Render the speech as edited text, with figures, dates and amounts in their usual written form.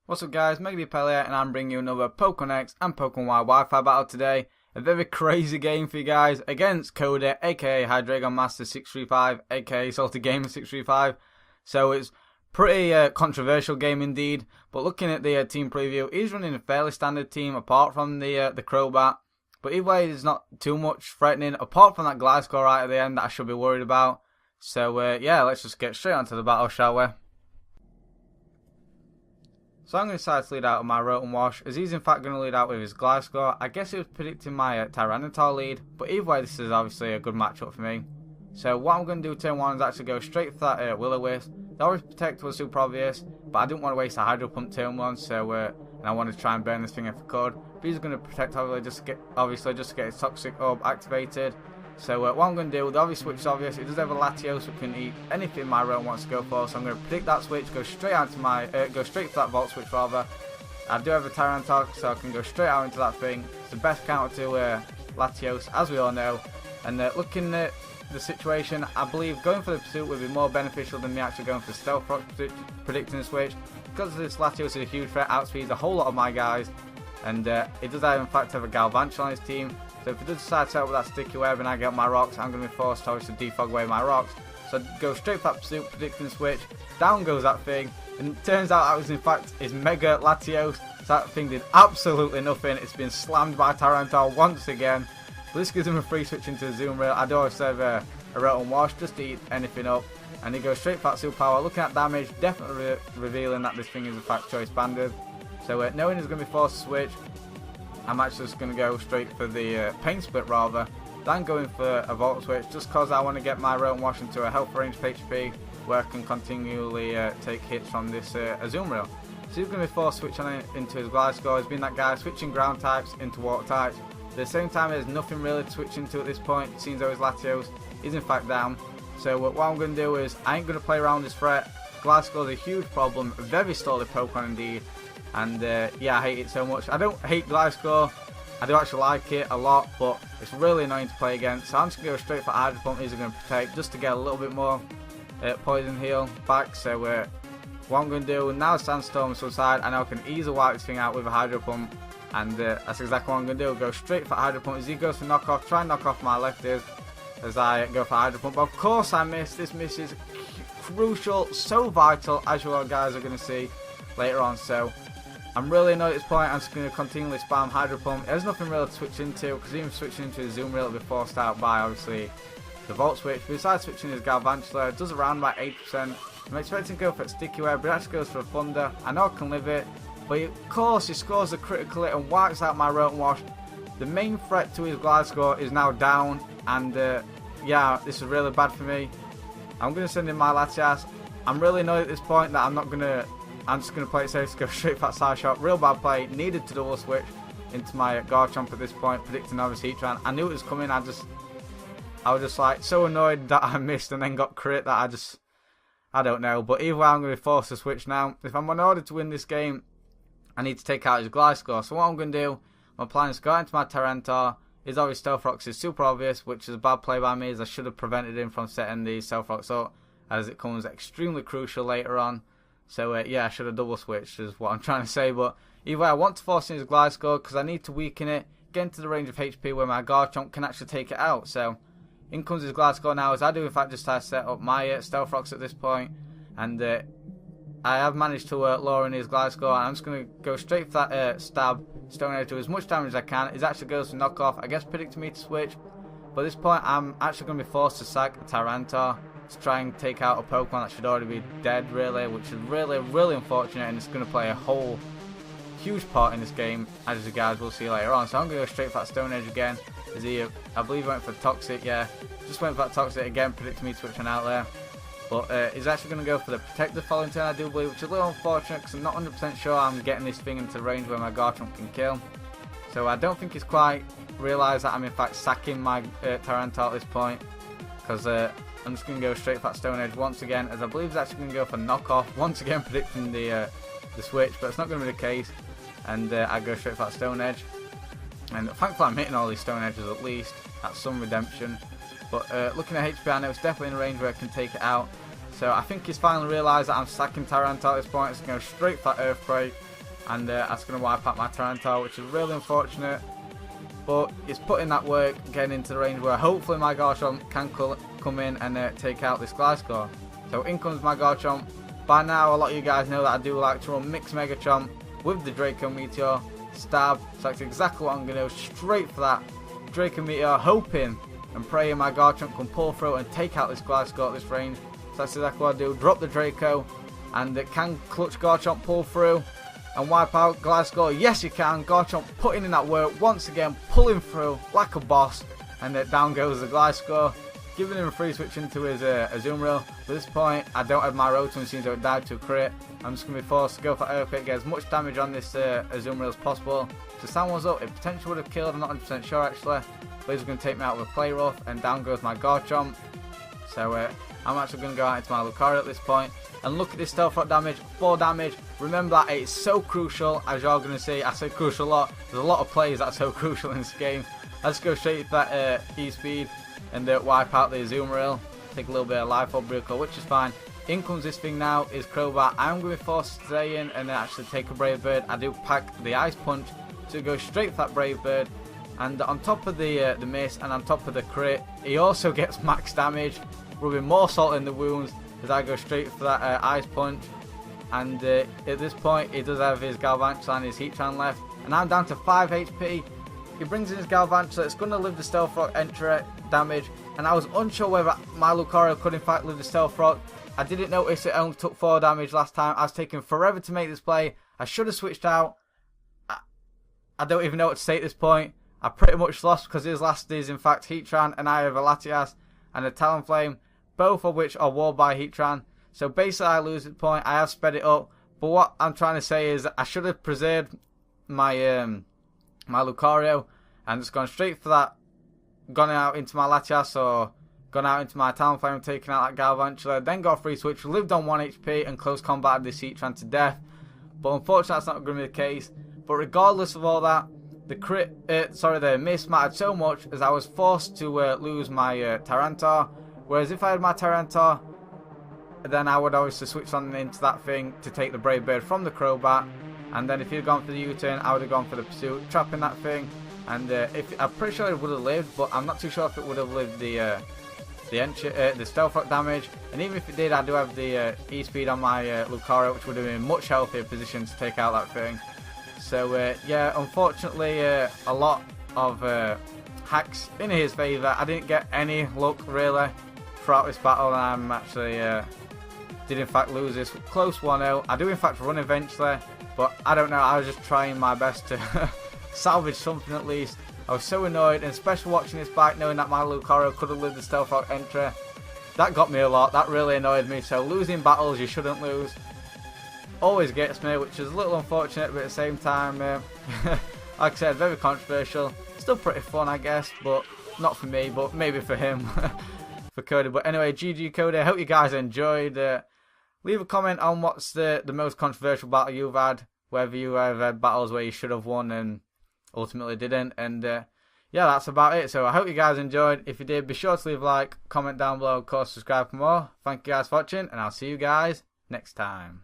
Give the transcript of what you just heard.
What's up guys, MegaDPAL here, and I'm bringing you another Pokemon X and Pokemon Y Wi-Fi battle today. A very crazy game for you guys against Cody, aka HydreigonMaster635, aka SaltyGamer635. So it's pretty controversial game indeed, but looking at the team preview, he's running a fairly standard team apart from the Crobat. But either way, it's not too much threatening apart from that Gliscor right at the end that I should be worried about. So yeah, let's just get straight onto the battle, shall we? So I'm going to decide to lead out with my Rotom Wash, as he's in fact going to lead out with his Gliscor. I guess he was predicting my Tyranitar lead, but either way this is obviously a good matchup for me. So what I'm going to do turn 1 is actually go straight for that Will-O-Wisp. The Aura Protect was super obvious, but I didn't want to waste a Hydro Pump turn 1, so and I wanted to try and burn this thing if I could. But he's going to Protect obviously just to get his Toxic Orb activated. So what I'm going to do, the obvious switch is obvious. It does have a Latios, so it can eat anything my Rotom wants to go for. So I'm going to predict that switch, go straight out to my, go straight for that Volt Switch rather. I do have a Tyranitar, so I can go straight out into that thing. It's the best counter to Latios, as we all know. And looking at the situation, I believe going for the Pursuit would be more beneficial than me actually going for the Stealth Rock predicting the switch. Because this Latios is a huge threat, outspeeds a whole lot of my guys. And it does have, in fact have a Galvantula on his team. So if it does decide to set up with that Sticky Web and I get my rocks, I'm going to be forced to obviously defog away my rocks. So I go straight for that Pursuit, predicting switch, down goes that thing, and it turns out that was in fact his Mega Latios. So that thing did absolutely nothing. It's been slammed by Tyranitar once again. But this gives him a free switch into the Zoom Rail. I do also have a Rotom Wash just to eat anything up. And he goes straight for that Super Power. Looking at damage, definitely revealing that this thing is in fact Choice Banded. So knowing he's going to be forced to switch, I'm actually just going to go straight for the Pain Split rather than going for a Volt Switch, just because I want to get my Rotom Wash into a health range of HP where I can continually take hits from this Azumarill. So he's going to be forced to switch on into his Gliscor. He's been that guy switching ground types into water types. At the same time, there's nothing really to switch into at this point. It seems though his Latios is in fact down. So what I'm going to do is, I ain't going to play around this threat. Gliscor is a huge problem, a very solid Pokemon indeed. And yeah, I hate it so much. I don't hate Gliscor, I do actually like it a lot, but it's really annoying to play against. So I'm just going to go straight for Hydro Pump. He's going to Protect just to get a little bit more Poison Heal back. So what I'm going to do, now Sandstorm subside, I know I can easily wipe this thing out with a Hydro Pump. And that's exactly what I'm going to do, go straight for Hydro Pump. As he goes for Knock Off, try and knock off my lefties as I go for Hydro Pump. But of course I missed. This miss is crucial, so vital, as you all guys are going to see later on. So I'm really annoyed at this point. I'm just going to continually spam Hydro Pump. There's nothing really to switch into, because even switching into the Zoom Rail will be forced out by obviously the Volt Switch. Besides switching his Galvantula, it does around about 8%. I'm expecting to go for a Sticky Web, but it actually goes for a Thunder. I know I can live it, but of course he scores a critical hit and wipes out my Rotom Wash. The main threat to his Gliscor is now down, and yeah, this is really bad for me. I'm going to send in my Latias. I'm really annoyed at this point that I'm just going to play it safe to go straight for that Side Shot. Real bad play. Needed to double switch into my Garchomp at this point, predicting obviously Heatran. I knew it was coming. I was just like so annoyed that I missed and then got crit that I don't know. But either way, I'm going to be forced to switch now. If I'm in order to win this game, I need to take out his Gliscor. So what I'm going to do, my plan is to go into my Tyranitar. His obvious Stealth Rocks is super obvious, which is a bad play by me, as I should have prevented him from setting the Stealth Rocks up, as it comes extremely crucial later on. So yeah, I should have double switched is what I'm trying to say. But either way, I want to force in his Gliscor because I need to weaken it, get into the range of HP where my Garchomp can actually take it out. So in comes his Gliscor now, as I do in fact just set up my Stealth Rocks at this point. And I have managed to lure in his Gliscor, and I'm just going to go straight for that Stab Stone Edge, do as much damage as I can. It actually goes to Knock Off, I guess predicting me to switch. But at this point I'm actually going to be forced to sack a Tyranitar to try and take out a Pokemon that should already be dead really, which is really unfortunate, and it's going to play a whole huge part in this game, as you guys will see later on. So I'm going to go straight for that Stone Edge again. As he, I believe, went for Toxic, yeah, just went for that Toxic again, predicting me to switch on out there. But he's actually going to go for the Protect the following turn, I do believe, which is a little unfortunate because I'm not 100% sure I'm getting this thing into range where my Garchomp can kill. So I don't think he's quite realised that I'm in fact sacking my Tyranitar at this point, because I'm just going to go straight for that Stone Edge once again, as I believe he's actually going to go for Knock Off, once again predicting the switch, but it's not going to be the case, and I go straight for that Stone Edge. And thankfully I'm hitting all these Stone Edges at least, that's some redemption. But looking at HP, I know it's definitely in a range where I can take it out. So I think he's finally realised that I'm stacking Tyranitar at this point. It's going to go straight for that Earthquake, and that's going to wipe out my Tyranitar, which is really unfortunate. But he's putting that work, getting into the range where hopefully my Garchomp can come in and take out this Gliscor. So in comes my Garchomp. By now, a lot of you guys know that I do like to run Mix Megachomp with the Draco Meteor, stab. So that's exactly what I'm going to do, straight for that Draco Meteor, hoping and praying my Garchomp can pull through and take out this Gliscor at this range. So that's exactly what I do, drop the Draco, and it can clutch Garchomp pull through and wipe out Gliscor. Yes, you can. Garchomp putting in that work once again, pulling through like a boss, and down goes the Gliscor, giving him a free switch into his Azumarill. At this point, I don't have my Rotom, seems to have died to a crit. I'm just going to be forced to go for Earthquake, get as much damage on this Azumarill as possible. To stand was up, it potentially would have killed, I'm not 100% sure actually. But he's going to take me out with a Play Rough, and down goes my Garchomp. So I'm actually going to go out into my Lucario at this point. And look at this Stealth Rock damage, 4 damage. Remember that it's so crucial, as you're going to see. I say crucial a lot. There's a lot of plays that's so crucial in this game. Let's go straight for that E-Speed and wipe out the Azumarill. Take a little bit of Life Orb Recall, which is fine. In comes this thing now, is Crobat. I'm going to be forced to stay in and actually take a Brave Bird. I do pack the Ice Punch to go straight for that Brave Bird. And on top of the miss and on top of the crit, he also gets max damage, rubbing more salt in the wounds as I go straight for that Ice Punch. And at this point, he does have his Galvantula and his Heatran left. And I'm down to 5 HP. He brings in his Galvantula. It's going to live the Stealth Rock entry damage. And I was unsure whether my Lucario could in fact live the Stealth Rock. I didn't notice it only took 4 damage last time. I was taking forever to make this play. I should have switched out. I don't even know what to say at this point. I pretty much lost because his last is in fact Heatran and I have a Latias and a Talonflame, both of which are walled by Heatran. So basically I lose at the point. I have sped it up, but what I'm trying to say is I should have preserved my my Lucario and just gone straight for that, gone out into my Latias or gone out into my Talonflame, taking out that Galvantula, then got a free switch, lived on 1 HP and close combated this Heatran to death. But unfortunately that's not going to be the case. But regardless of all that, the miss mattered so much as I was forced to lose my Tyranitar. Whereas if I had my Tyranitar, then I would obviously switch on into that thing to take the Brave Bird from the Crobat. And then if he'd gone for the U-turn, I would have gone for the Pursuit, trapping that thing. And I'm pretty sure it would have lived, but I'm not too sure if it would have lived the Stealth Rock damage. And even if it did, I do have the E-Speed on my Lucario, which would have been in a much healthier position to take out that thing. So yeah, unfortunately a lot of hacks in his favour. I didn't get any luck really throughout this battle, and I'm actually did in fact lose this close 1-0. I do in fact run eventually, but I don't know, I was just trying my best to salvage something at least. I was so annoyed, and especially watching this back, knowing that my Lucario could have lived the Stealth Rock entry. That got me a lot, that really annoyed me. So losing battles you shouldn't lose always gets me, which is a little unfortunate, but at the same time, like I said, very controversial. Still pretty fun, I guess, but not for me, but maybe for him, for Cody. But anyway, GG Cody, I hope you guys enjoyed. Leave a comment on what's the most controversial battle you've had, whether you have had battles where you should have won and ultimately didn't. And yeah, that's about it. So I hope you guys enjoyed. If you did, be sure to leave a like, comment down below, of course, subscribe for more. Thank you guys for watching, and I'll see you guys next time.